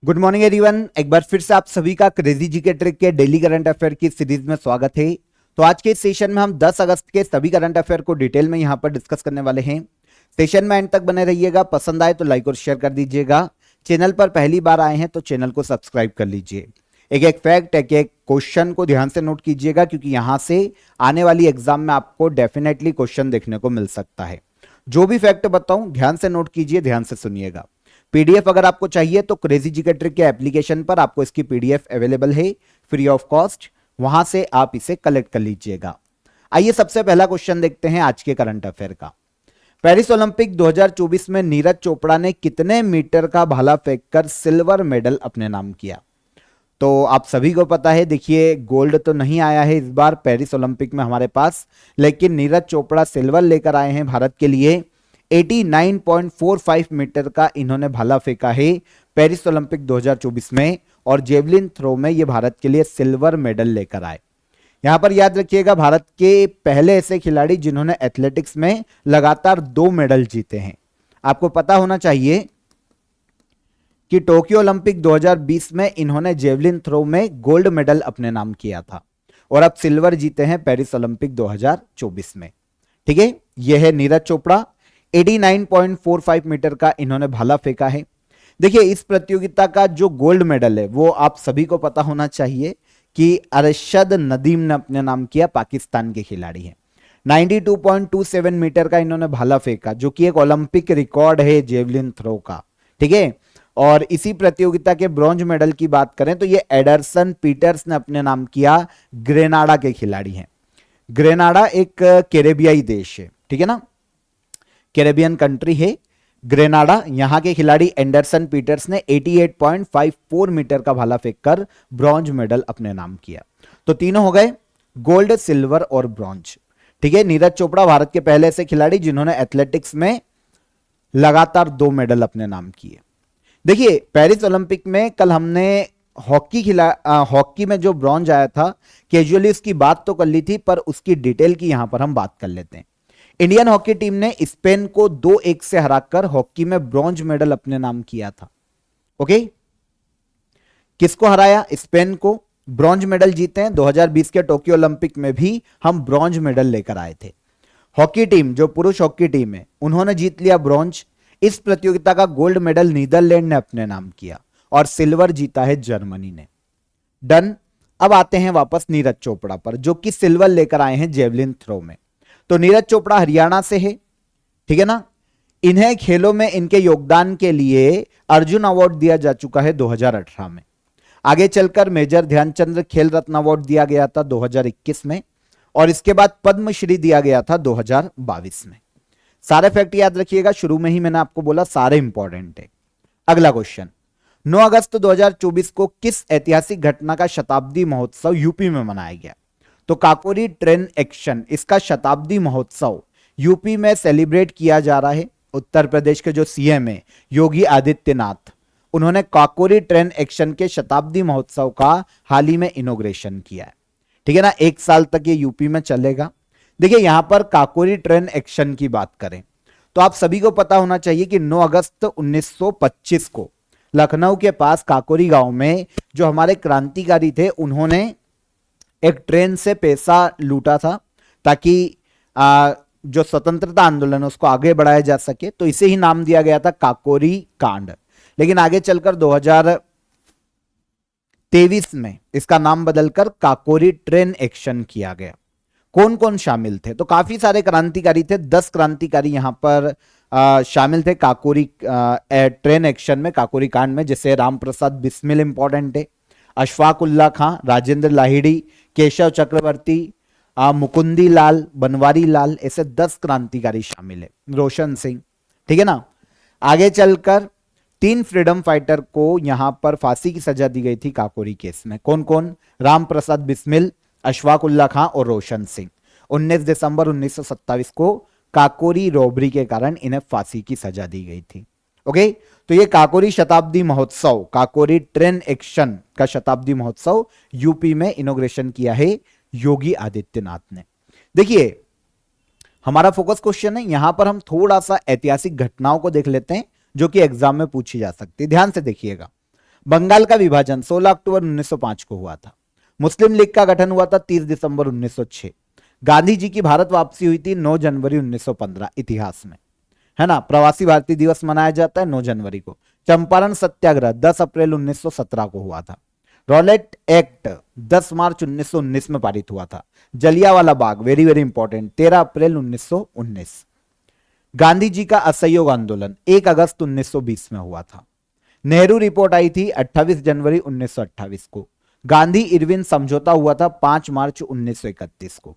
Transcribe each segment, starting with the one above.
Good morning everyone. एक बार फिर से आप सभी का क्रेजी जीके ट्रिक के डेली करंट अफेयर की सीरीज में स्वागत है। तो आज के इस सेशन में हम 10 अगस्त के सभी करंट अफेयर को डिटेल में यहां पर डिस्कस करने वाले हैं। सेशन में एंड तक बने रहिएगा। पसंद आए तो लाइक और शेयर कर दीजिएगा। चैनल पर पहली बार आए हैं तो चैनल को सब्सक्राइब कर लीजिए। एक एक फैक्ट, एक एक क्वेश्चन को ध्यान से नोट कीजिएगा, क्योंकि यहां से आने वाली एग्जाम में आपको डेफिनेटली क्वेश्चन देखने को मिल सकता है। जो भी फैक्ट बताऊं ध्यान से नोट कीजिए, ध्यान से सुनिएगा। पीडीएफ अगर आपको चाहिए तो क्रेजी जीके ट्रिक के एप्लीकेशन पर आपको इसकी पीडीएफ अवेलेबल है फ्री ऑफ कॉस्ट, वहां से आप इसे कलेक्ट कर लीजिएगा। आइए सबसे पहला क्वेश्चन देखते हैं आज के करंट अफेयर का। पेरिस ओलंपिक 2024 में नीरज चोपड़ा ने कितने मीटर का भाला फेंककर सिल्वर मेडल अपने नाम किया? तो आप सभी को पता है, देखिए गोल्ड तो नहीं आया है इस बार पेरिस ओलंपिक में हमारे पास, लेकिन नीरज चोपड़ा सिल्वर लेकर आए हैं भारत के लिए। 89.45 मीटर का इन्होंने भाला फेंका है पेरिस ओलंपिक 2024 में, और जेवलिन थ्रो में ये भारत के लिए सिल्वर मेडल लेकर आए। यहां पर याद रखिएगा, भारत के पहले ऐसे खिलाड़ी जिन्होंने एथलेटिक्स में लगातार 2 मेडल जीते हैं। आपको पता होना चाहिए कि टोक्यो ओलंपिक 2020 में इन्होंने जेवलिन थ्रो में गोल्ड मेडल अपने नाम किया था, और अब सिल्वर जीते हैं पेरिस ओलंपिक 2024 में। ठीक है, यह है नीरज चोपड़ा। 89.45 मीटर का इन्होंने भाला फेंका है। देखिए इस प्रतियोगिता का जो गोल्ड मेडल है वो आप सभी को पता होना चाहिए कि अरशद नदीम ने अपने नाम किया, पाकिस्तान के खिलाड़ी हैं। 92.27 मीटर का इन्होंने भाला फेंका, जो कि एक ओलंपिक रिकॉर्ड है जेवलिन थ्रो का। ठीक है, और इसी प्रतियोगिता के ब्रॉन्ज मेडल की बात करें तो ये एडरसन पीटर्स ने अपने नाम किया, ग्रेनाडा के खिलाड़ी हैं। ग्रेनाडा एक कैरेबियाई देश है, ठीक है ना, कैरेबियन कंट्री है ग्रेनाडा। यहां के खिलाड़ी एंडरसन पीटर्स ने 88.54 मीटर का भाला फेंककर ब्रॉन्ज मेडल अपने नाम किया। तो तीनों हो गए, गोल्ड, सिल्वर और ब्रॉन्ज। ठीक है, नीरज चोपड़ा भारत के पहले ऐसे खिलाड़ी जिन्होंने एथलेटिक्स में लगातार 2 मेडल अपने नाम किए। देखिए पेरिस ओलंपिक में कल हमने हॉकी में जो ब्रॉन्ज आया था, कैजुअली उसकी बात तो कर ली थी, पर उसकी डिटेल की यहां पर हम बात कर लेते हैं। इंडियन हॉकी टीम ने स्पेन को 2-1 से हराकर हॉकी में ब्रॉन्ज मेडल अपने नाम किया था। ओके, किसको हराया? स्पेन को। ब्रॉन्ज मेडल जीते हैं। 2020 के टोक्यो ओलंपिक में भी हम ब्रॉन्ज मेडल लेकर आए थे। हॉकी टीम, जो पुरुष हॉकी टीम है, उन्होंने जीत लिया ब्रॉन्ज। इस प्रतियोगिता का गोल्ड मेडल नीदरलैंड ने अपने नाम किया, और सिल्वर जीता है जर्मनी ने। डन। अब आते हैं वापस नीरज चोपड़ा पर, जो कि सिल्वर लेकर आए हैं जेवलिन थ्रो में। तो नीरज चोपड़ा हरियाणा से है, ठीक है ना। इन्हें खेलों में इनके योगदान के लिए अर्जुन अवार्ड दिया जा चुका है 2018 में। आगे चलकर मेजर ध्यानचंद खेल रत्न अवार्ड दिया गया था 2021 में, और इसके बाद पद्मश्री दिया गया था 2022 में। सारे फैक्ट याद रखिएगा, शुरू में ही मैंने आपको बोला सारे इंपॉर्टेंट है। अगला क्वेश्चन, 9 अगस्त 2024 को किस ऐतिहासिक घटना का शताब्दी महोत्सव यूपी में मनाया गया? तो काकोरी ट्रेन एक्शन, इसका शताब्दी महोत्सव यूपी में सेलिब्रेट किया जा रहा है। उत्तर प्रदेश के जो सीएम है योगी आदित्यनाथ, उन्होंने काकोरी ट्रेन एक्शन के शताब्दी महोत्सव का हाल ही में इनॉग्रेशन किया है। ठीक है ना, 1 साल तक ये यूपी में चलेगा। देखिए यहां पर काकोरी ट्रेन एक्शन की बात करें तो आप सभी को पता होना चाहिए कि 9 अगस्त 1925 को लखनऊ के पास काकोरी गांव में जो हमारे क्रांतिकारी थे, उन्होंने एक ट्रेन से पैसा लूटा था ताकि जो स्वतंत्रता आंदोलन है उसको आगे बढ़ाया जा सके। तो इसे ही नाम दिया गया था काकोरी कांड। लेकिन आगे चलकर 2023 में इसका नाम बदलकर काकोरी ट्रेन एक्शन किया गया। कौन कौन शामिल थे? तो काफी सारे क्रांतिकारी थे, 10 क्रांतिकारी यहां पर शामिल थे काकोरी ट्रेन एक्शन में, काकोरी कांड में। जैसे राम प्रसाद बिस्मिल इंपॉर्टेंट है, अशफाक उल्ला खां, राजेंद्र लाहिड़ी, केशव चक्रवर्ती, मुकुंदी लाल, बनवारी लाल, ऐसे 10 क्रांतिकारी शामिल है, रोशन सिंह। ठीक है ना। आगे चलकर 3 फ्रीडम फाइटर को यहां पर फांसी की सजा दी गई थी काकोरी केस में। कौन कौन? राम प्रसाद बिस्मिल, अशफाक उल्ला खां और रोशन सिंह। 19 दिसंबर 1927 को काकोरी रॉबरी के कारण इन्हें फांसी की सजा दी गई थी। ओके, तो ये काकोरी शताब्दी महोत्सव, काकोरी ट्रेन एक्शन का शताब्दी महोत्सव यूपी में इनॉग्रेशन किया है योगी आदित्यनाथ ने। देखिए हमारा फोकस क्वेश्चन है, यहां पर हम थोड़ा सा ऐतिहासिक घटनाओं को देख लेते हैं जो कि एग्जाम में पूछी जा सकती है। ध्यान से देखिएगा, बंगाल का विभाजन 16 अक्टूबर 1905 को हुआ था। मुस्लिम लीग का गठन हुआ था 30 दिसंबर 1906। गांधी जी की भारत वापसी हुई थी 9 जनवरी 1915 इतिहास में, है ना। प्रवासी भारतीय दिवस मनाया जाता है 9 जनवरी को। चंपारण सत्याग्रह 10 अप्रैल 1917 को हुआ था। रॉलेट एक्ट 10 मार्च 1919 में पारित हुआ था। Jallianwala Bagh very very important 13 अप्रैल 1919। गांधी जी का असहयोग आंदोलन 1 अगस्त 1920 में हुआ था। नेहरू रिपोर्ट आई थी 28 जनवरी 1928 को। गांधी इरविन समझौता हुआ था 5 मार्च 1931 को।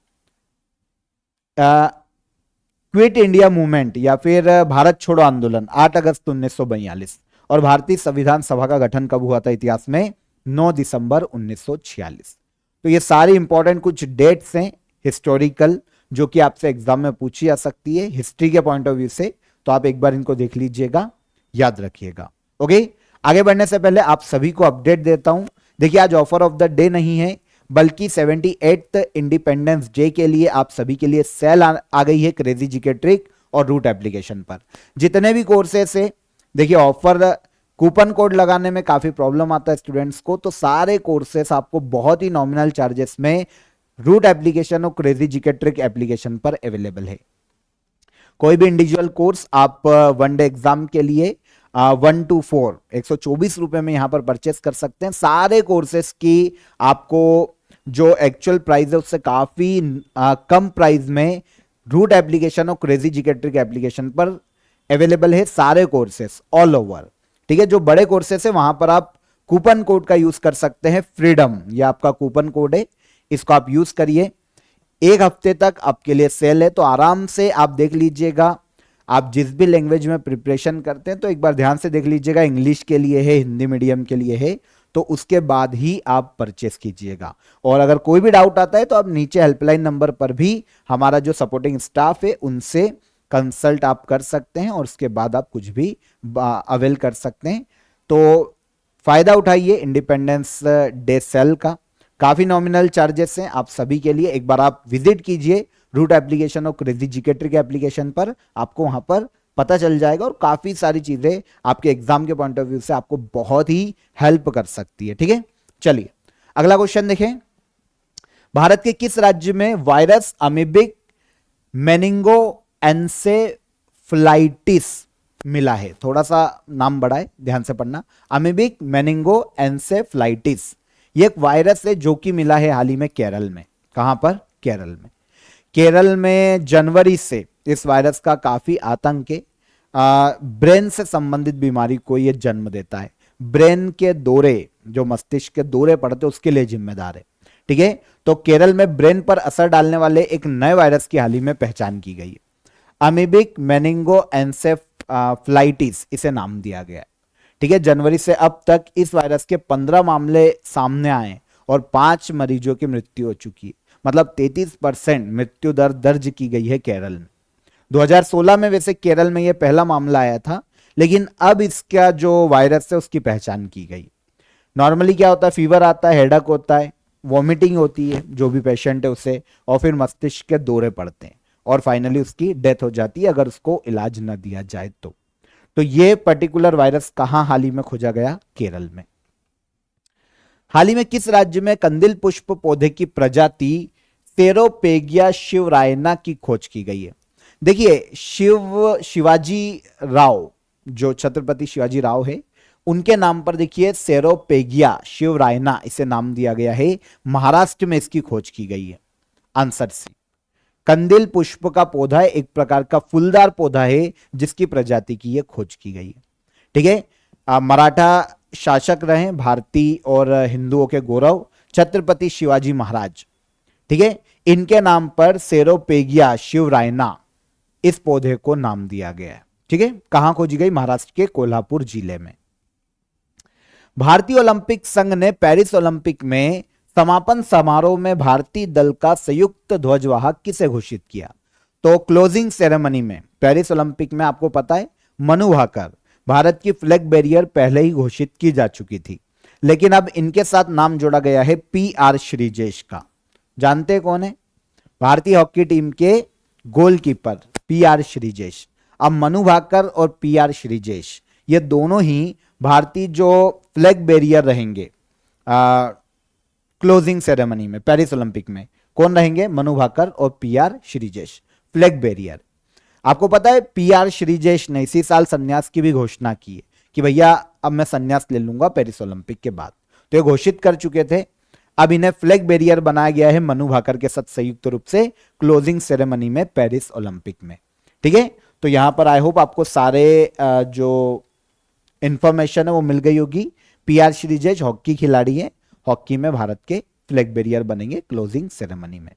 क्विट इंडिया मूवमेंट या फिर भारत छोड़ो आंदोलन 8 अगस्त 1942। और भारतीय संविधान सभा का गठन कब हुआ था इतिहास में? 9 दिसंबर 1946। तो ये सारी इंपॉर्टेंट कुछ डेट्स हैं हिस्टोरिकल, जो कि आपसे एग्जाम में पूछी जा सकती है हिस्ट्री के पॉइंट ऑफ व्यू से। तो आप एक बार इनको देख लीजिएगा, याद रखिएगा। ओके, आगे बढ़ने से पहले आप सभी को अपडेट देता हूं। देखिए, आज ऑफर ऑफ द डे नहीं है, बल्कि 78th इंडिपेंडेंस डे के लिए आप सभी के लिए सेल आ गई है क्रेजी जीके ट्रिक और रूट एप्लीकेशन पर। जितने भी कोर्सेस है, देखिए ऑफर कूपन कोड लगाने में काफी प्रॉब्लम आता है स्टूडेंट्स को, तो सारे कोर्सेस आपको बहुत ही नॉमिनल चार्जेस में रूट एप्लीकेशन और क्रेजी जीके ट्रिक एप्लीकेशन पर अवेलेबल है। कोई भी इंडिविजुअल कोर्स आप वनडे एग्जाम के लिए 1 to 4 124 रुपए में यहां पर परचेस कर सकते हैं। सारे कोर्सेस की आपको जो एक्चुअल प्राइस है उससे काफी कम प्राइस में रूट एप्लीकेशन और क्रेजी जीके ट्रिक एप्लीकेशन पर अवेलेबल है सारे कोर्सेस ऑल ओवर। ठीक है, जो बड़े कोर्सेस है वहां पर आप कूपन कोड का यूज कर सकते हैं, फ्रीडम, ये आपका कूपन कोड है, इसको आप यूज करिए। 1 हफ्ते तक आपके लिए सेल है, तो आराम से आप देख लीजिएगा। आप जिस भी लैंग्वेज में प्रिपरेशन करते हैं तो एक बार ध्यान से देख लीजिएगा, इंग्लिश के लिए है, हिंदी मीडियम के लिए है, तो उसके बाद ही आप परचेस कीजिएगा। और अगर कोई भी डाउट आता है तो आप नीचे हेल्पलाइन नंबर पर भी हमारा जो सपोर्टिंग स्टाफ है उनसे कंसल्ट आप कर सकते हैं और उसके बाद आप कुछ भी अवेल कर सकते हैं। तो फायदा उठाइए इंडिपेंडेंस डे सेल का, काफी नॉमिनल चार्जेस हैं आप सभी के लिए। एक बार आप विजिट कीजिए रूट एप्लीकेशन और क्रेजी जीके ट्रिक एप्लीकेशन पर, आपको वहां पर पता चल जाएगा और काफी सारी चीजें आपके एग्जाम के पॉइंट ऑफ व्यू से आपको बहुत ही हेल्प कर सकती है। ठीक है, चलिए अगला क्वेश्चन देखें। भारत के किस राज्य में वायरस अमीबिक मेनिंगो एन्सेफ्लाइटिस मिला है? थोड़ा सा नाम बड़ा है, ध्यान से पढ़ना। अमीबिक मेनिंगो एन्सेफ्लाइटिस ये एक वायरस है जो कि मिला है हाल ही में केरल में। कहां पर? केरल में। केरल में जनवरी से इस वायरस का काफी आतंक है। ब्रेन से संबंधित बीमारी को यह जन्म देता है। ब्रेन के दौरे, जो मस्तिष्क के दौरे पड़ते उसके लिए जिम्मेदार है। ठीक है, तो केरल में ब्रेन पर असर डालने वाले एक नए वायरस की हाल ही में पहचान की गई है। अमीबिक मेनिंगो एन्सेफ्लाइटिस इसे नाम दिया गया है। ठीक है, जनवरी से अब तक इस वायरस के 15 मामले सामने आए और 5 मरीजों की मृत्यु हो चुकी है। मतलब 33% मृत्यु दर दर्ज की गई है केरल में। 2016 में वैसे केरल में यह पहला मामला आया था, लेकिन अब इसका जो वायरस है उसकी पहचान की गई। नॉर्मली क्या होता है? फीवर आता है, हेडक होता है, वॉमिटिंग होती है जो भी पेशेंट है उसे, और फिर मस्तिष्क के दौरे पड़ते हैं और फाइनली उसकी डेथ हो जाती है अगर उसको इलाज न दिया जाए तो ये पर्टिकुलर वायरस कहां हाल ही में खोजा गया? केरल में। हाल ही में किस राज्य में कंदिल पुष्प पौधे की प्रजाति सेरोपेगिया शिवरायना की खोज की गई है? देखिए, शिवाजी राव, जो छत्रपति शिवाजी राव है उनके नाम पर देखिए सेरोपेगिया शिवरायना इसे नाम दिया गया है। महाराष्ट्र में इसकी खोज की गई है। Answer C. कंदिल पुष्प का पौधा है, एक प्रकार का फूलदार पौधा है जिसकी प्रजाति की यह खोज की गई है। ठीक है, मराठा शासक रहे, भारतीय और हिंदुओं के गौरव छत्रपति शिवाजी महाराज। ठीक है, इनके नाम पर सेरोपेगिया शिवरायना इस पौधे को नाम दिया गया है। ठीक है, कहां खोजी गई? महाराष्ट्र के कोल्हापुर जिले में। भारतीय ओलंपिक संघ ने पेरिस ओलंपिक में समापन समारोह में भारतीय दल का संयुक्त ध्वजवाहक किसे घोषित किया? तो क्लोजिंग सेरेमनी में पेरिस ओलंपिक में आपको पता है मनु भाकर, भारत की फ्लैग बैरियर पहले ही घोषित की जा चुकी थी, लेकिन अब इनके साथ नाम जोड़ा गया है PR श्रीजेश का। जानते कौन है? भारतीय हॉकी टीम के गोलकीपर PR श्रीजेश। अब मनु भाकर और PR श्रीजेश ये दोनों ही भारतीय जो फ्लैग बेरियर रहेंगे क्लोजिंग सेरेमनी में, पेरिस ओलंपिक में कौन रहेंगे? मनु भाकर और पीआर श्रीजेश, फ्लैग बेरियर। आपको पता है पीआर श्रीजेश ने इसी साल संन्यास की भी घोषणा की है कि भैया अब मैं संन्यास ले लूंगा पेरिस ओलंपिक के बाद, तो ये घोषित कर चुके थे। अब इन्हें फ्लैग बेरियर बनाया गया है मनु भाकर के साथ संयुक्त रूप से क्लोजिंग सेरेमनी में पेरिस ओलंपिक में। ठीक है, तो यहां पर आई होप आपको सारे जो इंफॉर्मेशन है वो मिल गई होगी। पीआर श्रीजेश हॉकी खिलाड़ी है, हॉकी में भारत के फ्लैग बेरियर बनेंगे क्लोजिंग सेरेमनी में।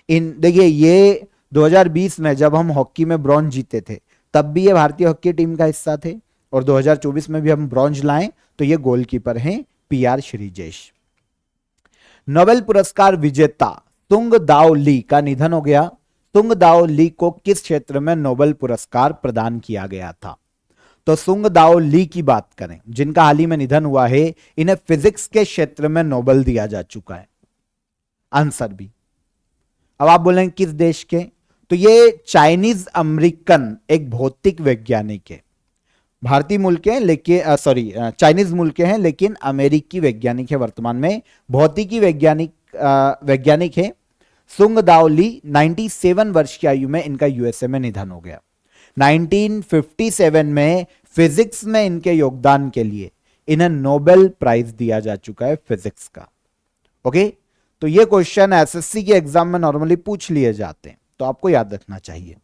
इन देखिए ये 2020 में जब हम हॉकी में ब्रॉन्ज जीते थे तब भी ये भारतीय हॉकी टीम का हिस्सा थे, और 2024 में भी हम ब्रॉन्ज लाएं तो ये गोलकीपर हैं पीआर श्रीजेश। नोबेल पुरस्कार विजेता सुंग दाओ ली का निधन हो गया। सुंग दाओ ली को किस क्षेत्र में नोबेल पुरस्कार प्रदान किया गया था? तो सुंग दाओ ली की बात करें, जिनका हाल ही में निधन हुआ है, इन्हें फिजिक्स के क्षेत्र में नोबेल दिया जा चुका है। आंसर भी। अब आप बोलेंगे किस देश के? तो ये चाइनीज अमेरिकन एक भौतिक वैज्ञानिक है, भारतीय मूल के हैं लेकिन चाइनीज मूल के हैं लेकिन अमेरिकी वैज्ञानिक है, वर्तमान में भौतिकी वैज्ञानिक है। सुंग दाओ ली 97 वर्ष की आयु में इनका यूएसए में निधन हो गया। 1957 में फिजिक्स में इनके योगदान के लिए इन्हें नोबेल प्राइज दिया जा चुका है फिजिक्स का। ओके, तो ये क्वेश्चन एसएससी के एग्जाम में नॉर्मली पूछ लिए जाते हैं, तो आपको याद रखना चाहिए।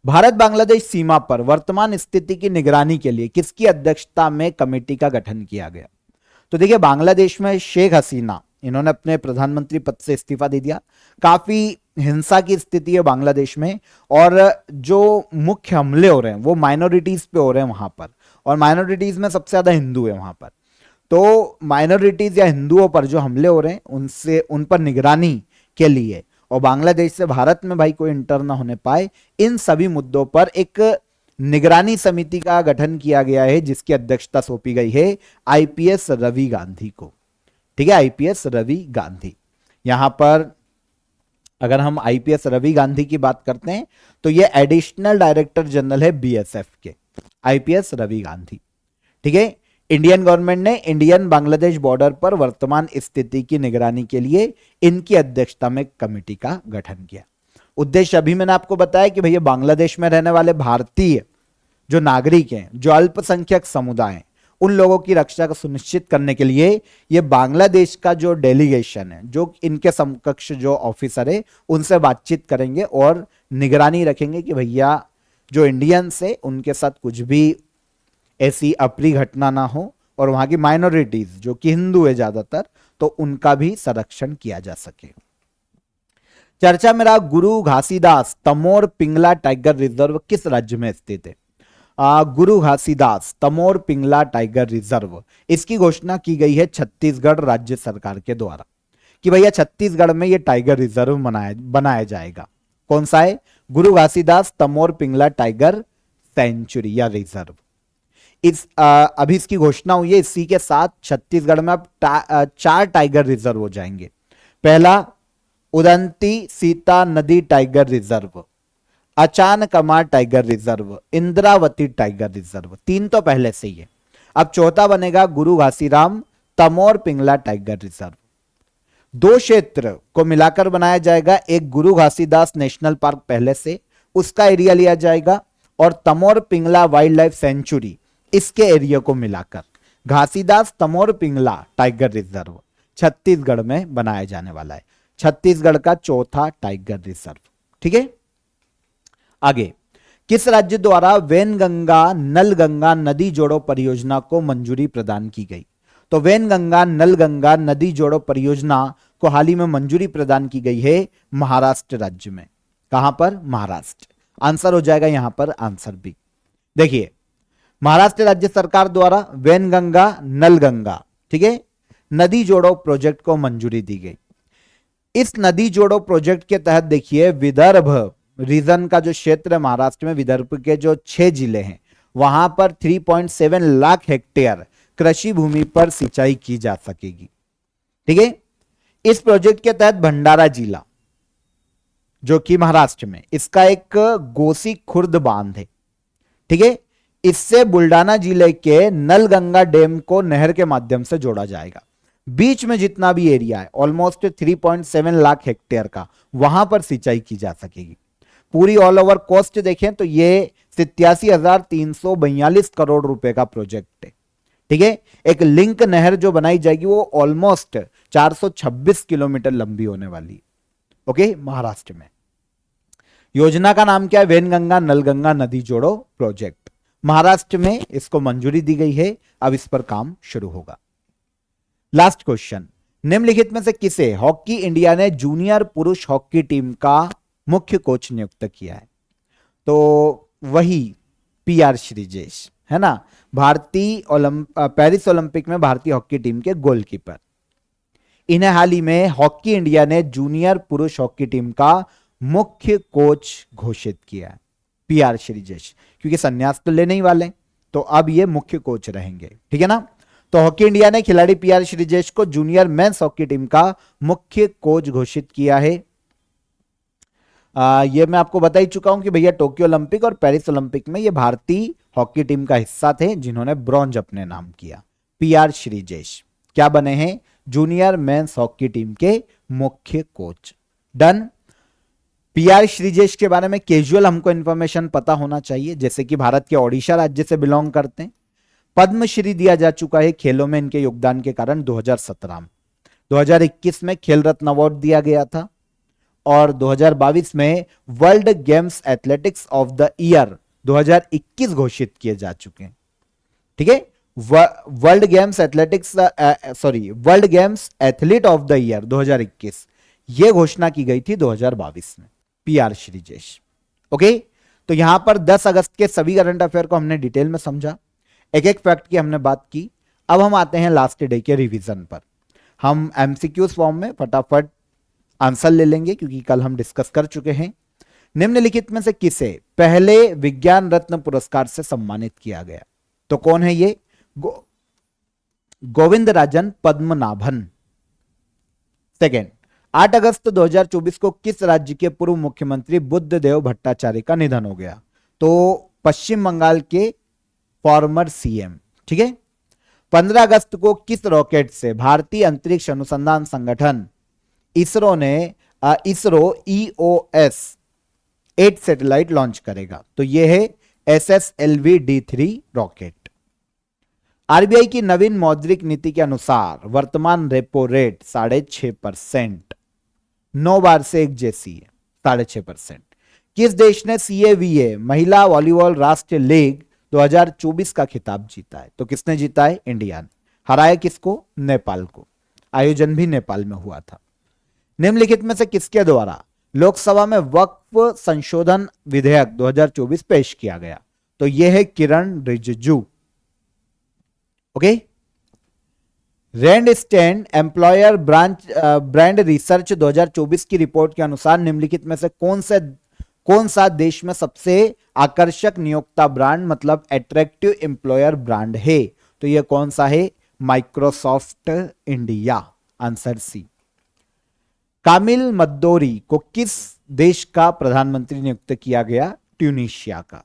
भारत बांग्लादेश सीमा पर वर्तमान स्थिति की निगरानी के लिए किसकी अध्यक्षता में कमेटी का गठन किया गया? तो देखिए बांग्लादेश में शेख हसीना, इन्होंने अपने प्रधानमंत्री पद से इस्तीफा दे दिया। काफी हिंसा की स्थिति है बांग्लादेश में, और जो मुख्य हमले हो रहे हैं वो माइनॉरिटीज पे हो रहे हैं वहां पर, और माइनॉरिटीज में सबसे ज्यादा हिंदू है वहां पर। तो माइनॉरिटीज या हिंदुओं पर जो हमले हो रहे हैं उनसे उन पर निगरानी के लिए, और बांग्लादेश से भारत में भाई कोई इंटर ना होने पाए, इन सभी मुद्दों पर एक निगरानी समिति का गठन किया गया है, जिसकी अध्यक्षता सौंपी गई है आईपीएस रवि गांधी को। ठीक है, आईपीएस रवि गांधी। यहां पर अगर हम आईपीएस रवि गांधी की बात करते हैं तो ये एडिशनल डायरेक्टर जनरल है बीएसएफ के, आईपीएस रवि गांधी। ठीक है, इंडियन गवर्नमेंट ने इंडियन बांग्लादेश बॉर्डर पर वर्तमान स्थिति की निगरानी के लिए इनकी अध्यक्षता में कमेटी का गठन किया। उद्देश्य अभी मैंने आपको बताया कि भैया बांग्लादेश में रहने वाले भारतीय जो नागरिक हैं, जो अल्पसंख्यक समुदाय हैं, उन लोगों की रक्षा को सुनिश्चित करने के लिए ये बांग्लादेश का जो डेलीगेशन है, जो इनके समकक्ष जो ऑफिसर है, उनसे बातचीत करेंगे और निगरानी रखेंगे कि भैया जो इंडियंस है उनके साथ कुछ भी ऐसी अप्रिय घटना ना हो, और वहां की माइनॉरिटीज जो कि हिंदू है ज्यादातर, तो उनका भी संरक्षण किया जा सके। चर्चा में रहा गुरु घासीदास तमोर पिंगला टाइगर रिजर्व किस राज्य में स्थित है? गुरु घासीदास तमोर पिंगला टाइगर रिजर्व, इसकी घोषणा की गई है छत्तीसगढ़ राज्य सरकार के द्वारा कि भैया छत्तीसगढ़ में ये टाइगर रिजर्व बनाया जाएगा। कौन सा है? गुरु घासीदास तमोर पिंगला टाइगर सेंचुरी या रिजर्व। अभी इसकी घोषणा हुई है, इसी के साथ छत्तीसगढ़ में अब 4 टाइगर रिजर्व हो जाएंगे। पहला उदंती सीता नदी tiger reserve, Achanakmar tiger reserve, Indravati tiger reserve. 3 तो पहले से ही है, अब चौथा बनेगा गुरु घासीराम तमोर पिंगला टाइगर रिजर्व। 2 क्षेत्र को मिलाकर बनाया जाएगा, एक गुरु घासीदास नेशनल पार्क पहले से, उसका एरिया लिया जाएगा, और Tamor Pingala wild life sanctuary, इसके एरिया को मिलाकर घासीदास तमोर पिंगला टाइगर रिजर्व छत्तीसगढ़ में बनाया जाने वाला है। छत्तीसगढ़ का चौथा टाइगर रिजर्व। ठीक है, आगे किस राज्य द्वारा वैनगंगा नलगंगा नदी जोड़ो परियोजना को मंजूरी प्रदान की गई? तो वैनगंगा नलगंगा नदी जोड़ो परियोजना को हाल ही में मंजूरी प्रदान की गई है महाराष्ट्र राज्य में। कहां पर? महाराष्ट्र। आंसर हो जाएगा यहां पर आंसर बी। देखिए महाराष्ट्र राज्य सरकार द्वारा वैनगंगा नलगंगा, ठीक है, नदी जोड़ो प्रोजेक्ट को मंजूरी दी गई। इस नदी जोड़ो प्रोजेक्ट के तहत देखिए विदर्भ रीजन का जो क्षेत्र है महाराष्ट्र में, विदर्भ के जो 6 जिले हैं वहां पर 3.7 लाख हेक्टेयर कृषि भूमि पर सिंचाई की जा सकेगी। ठीक है, इस प्रोजेक्ट के तहत भंडारा जिला जो कि महाराष्ट्र में, इसका एक गोसी खुर्द बांध है। ठीक है, इससे बुल्डाना जिले के नलगंगा डैम को नहर के माध्यम से जोड़ा जाएगा। बीच में जितना भी एरिया है ऑलमोस्ट 3.7 लाख हेक्टेयर का, वहां पर सिंचाई की जा सकेगी। पूरी ऑल ओवर कॉस्ट देखें तो ये 87,342 करोड़ रुपए का प्रोजेक्ट है। ठीक है, एक लिंक नहर जो बनाई जाएगी वो ऑलमोस्ट 426 किलोमीटर लंबी होने वाली है। ओके, महाराष्ट्र में। योजना का नाम क्या है? वेनगंगा नलगंगा नदी जोड़ो प्रोजेक्ट। महाराष्ट्र में इसको मंजूरी दी गई है, अब इस पर काम शुरू होगा। लास्ट क्वेश्चन, निम्नलिखित में से किसे हॉकी इंडिया ने जूनियर पुरुष हॉकी टीम का मुख्य कोच नियुक्त किया है? तो वही पीआर श्रीजेश है ना, भारतीय पेरिस ओलंपिक में भारतीय हॉकी टीम के गोलकीपर। इन्हें हाल ही में हॉकी इंडिया ने जूनियर पुरुष हॉकी टीम का मुख्य कोच घोषित किया है, पीआर श्रीजेश, क्योंकि संन्यास तो लेने ही वाले, तो अब ये मुख्य कोच रहेंगे। ठीक है ना, तो हॉकी इंडिया ने खिलाड़ी पीआर श्रीजेश को जूनियर मेंस हॉकी टीम का मुख्य कोच घोषित किया है। ये मैं आपको बता ही चुका हूं कि भैया टोक्यो ओलंपिक और पेरिस ओलंपिक में ये भारतीय हॉकी टीम का हिस्सा थे जिन्होंने ब्रॉन्ज अपने नाम किया। पीआर श्रीजेश क्या बने हैं? जूनियर मेंस हॉकी टीम के मुख्य कोच। डन। पीआर श्रीजेश के बारे में कैजुअल हमको इंफॉर्मेशन पता होना चाहिए, जैसे कि भारत के ओडिशा राज्य से बिलोंग करते हैं। पद्मश्री दिया जा चुका है खेलों में इनके योगदान के कारण 2017 में। 2021 में खेल रत्न अवार्ड दिया गया था और 2022 में world games athletics of the year 2021 घोषित किए जा चुके हैं। ठीक है, world games world games athlete of the year 2021 ये घोषणा की गई थी 2022 में। पीआर श्रीजेश। ओके, तो यहां पर 10 अगस्त के सभी करंट अफेयर को हमने डिटेल में समझा, एक एक फैक्ट की हमने बात की। अब हम आते हैं लास्ट डे के रिवीजन पर। हम एमसीक्यूज फॉर्म में फटाफट आंसर ले लेंगे क्योंकि कल हम डिस्कस कर चुके हैं। निम्नलिखित में से किसे पहले विज्ञान रत्न पुरस्कार से सम्मानित किया गया? तो कौन है ये? गोविंदराजन पद्मनाभन। सेकेंड, 8 अगस्त 2024 को किस राज्य के पूर्व मुख्यमंत्री बुद्धदेव भट्टाचार्य का निधन हो गया? तो पश्चिम बंगाल के फॉर्मर सीएम। ठीक है। 15 अगस्त को किस रॉकेट से भारतीय अंतरिक्ष अनुसंधान संगठन इसरो ने EOS 8 सैटेलाइट लॉन्च करेगा? तो यह है SSLV-D3 रॉकेट। आरबीआई की नवीन मौद्रिक नीति के अनुसार वर्तमान रेपो रेट 6.5%, 9 बार से एक जैसी है 6.5%। किस देश ने CAVA महिला वॉलीबॉल राष्ट्रीय लीग 2024 का खिताब जीता है? तो किसने जीता है? इंडिया ने। हराया किसको? नेपाल को। आयोजन भी नेपाल में हुआ था। निम्नलिखित में से किसके द्वारा लोकसभा में वक्फ संशोधन विधेयक 2024 पेश किया गया? तो यह है Kiran Rijiju. Okay. Randstad employer brand research 2024 की रिपोर्ट के अनुसार निम्नलिखित में से कौन सा देश में सबसे आकर्षक नियोक्ता ब्रांड मतलब एट्रैक्टिव एम्प्लॉयर ब्रांड है? तो यह कौन सा है? Microsoft India. Answer C. कामिल मद्दोरी को किस देश का प्रधानमंत्री नियुक्त किया गया? ट्यूनीशिया का।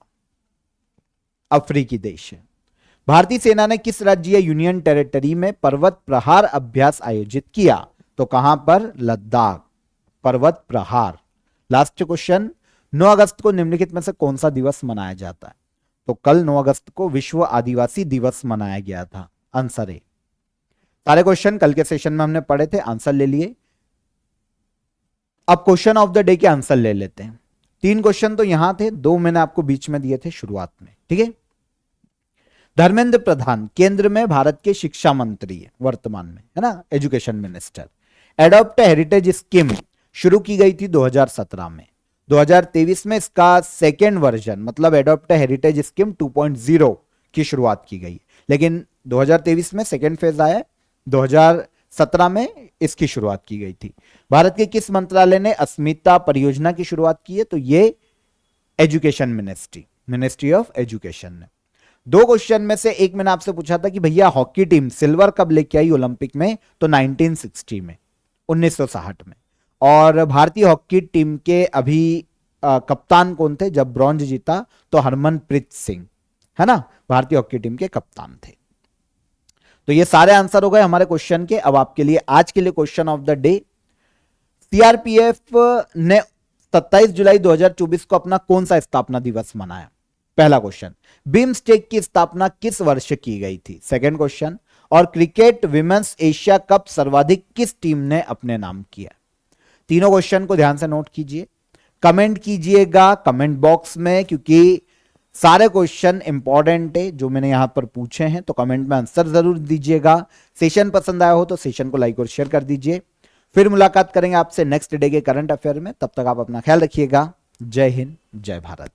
अफ्रीकी देश है। भारतीय सेना ने किस राज्य या यूनियन टेरिटरी में पर्वत प्रहार अभ्यास आयोजित किया? तो कहां पर? लद्दाख। पर्वत प्रहार। लास्ट क्वेश्चन, 9 अगस्त को निम्नलिखित में से कौन सा दिवस मनाया जाता है? तो कल 9 अगस्त को विश्व आदिवासी दिवस मनाया गया था। आंसर है। सारे क्वेश्चन कल के सेशन में हमने पढ़े थे, आंसर ले लिए। अब क्वेश्चन ऑफ द डे के आंसर ले लेते हैं। 3 क्वेश्चन तो यहां थे, 2 मैंने आपको बीच में दिए थे शुरुआत में। ठीक है। धर्मेंद्र प्रधान केंद्र में भारत के शिक्षा मंत्री है वर्तमान में, है ना, education minister. Adopt heritage scheme शुरू की गई थी 2017 में। 2023 में इसका सेकेंड वर्जन मतलब एडॉप्ट हेरिटेज स्कीम 2.0 की शुरुआत की गई, लेकिन 2023 में सेकेंड फेज आया, 2017 में इसकी शुरुआत की गई थी। भारत के किस मंत्रालय ने अस्मिता परियोजना की शुरुआत की है? तो ये एजुकेशन मिनिस्ट्री ऑफ एजुकेशन ने। 2 क्वेश्चन में से एक मैंने आपसे पूछा था कि भैया हॉकी टीम सिल्वर कब लेके आई ओलंपिक में? तो 1960 में, 1960 में। और भारतीय हॉकी टीम के अभी कप्तान कौन थे जब ब्रॉन्ज जीता? तो हरमनप्रीत सिंह, है ना, भारतीय हॉकी टीम के कप्तान थे। तो ये सारे आंसर हो गए हमारे क्वेश्चन के। अब आपके लिए आज के लिए question of the day, CRPF ने 27 जुलाई 2024 को अपना कौन सा स्थापना दिवस मनाया? पहला क्वेश्चन, बिम्स्टेक की स्थापना किस वर्ष की गई थी? सेकंड क्वेश्चन, और क्रिकेट विमेंस एशिया कप सर्वाधिक किस टीम ने अपने नाम किया? तीनों क्वेश्चन को ध्यान से नोट कीजिए, कमेंट कीजिएगा कमेंट बॉक्स में, क्योंकि सारे क्वेश्चन इंपॉर्टेंट है जो मैंने यहां पर पूछे हैं, तो कमेंट में आंसर जरूर दीजिएगा। सेशन पसंद आया हो तो सेशन को लाइक और शेयर कर दीजिए। फिर मुलाकात करेंगे आपसे नेक्स्ट डे के करंट अफेयर में, तब तक आप अपना ख्याल रखिएगा। जय हिंद, जय भारत।